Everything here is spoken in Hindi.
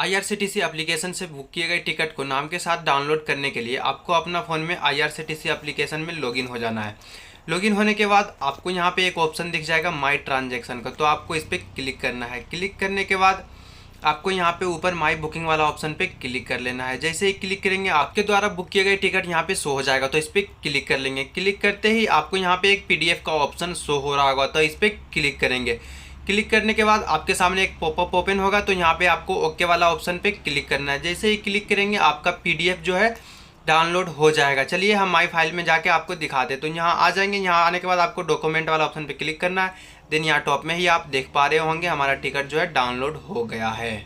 IRCTC एप्लीकेशन से बुक किए गए टिकट को नाम के साथ डाउनलोड करने के लिए आपको अपना फ़ोन में IRCTC एप्लीकेशन में लॉगिन हो जाना है। लॉगिन होने के बाद आपको यहाँ पे एक ऑप्शन दिख जाएगा माई ट्रांजैक्शन का, तो आपको इस पर क्लिक करना है। क्लिक करने के बाद आपको यहाँ पे ऊपर माई बुकिंग वाला ऑप्शन पे क्लिक कर लेना है। जैसे ही क्लिक करेंगे आपके द्वारा बुक किए गए टिकट यहाँ पे शो हो जाएगा, तो इस पर क्लिक कर लेंगे। क्लिक करते ही आपको यहाँ पे एक PDF का ऑप्शन शो हो रहा होगा, तो इस पर क्लिक करेंगे। क्लिक करने के बाद आपके सामने एक पॉपअप ओपन होगा, तो यहाँ पे आपको ओके वाला ऑप्शन पे क्लिक करना है। जैसे ही क्लिक करेंगे आपका PDF जो है डाउनलोड हो जाएगा। चलिए हम माई फाइल में जाके आपको दिखाते हैं। तो यहाँ आ जाएंगे। यहाँ आने के बाद आपको डॉक्यूमेंट वाला ऑप्शन पे क्लिक करना है। देन यहाँ टॉप में ही आप देख पा रहे होंगे हमारा टिकट जो है डाउनलोड हो गया है।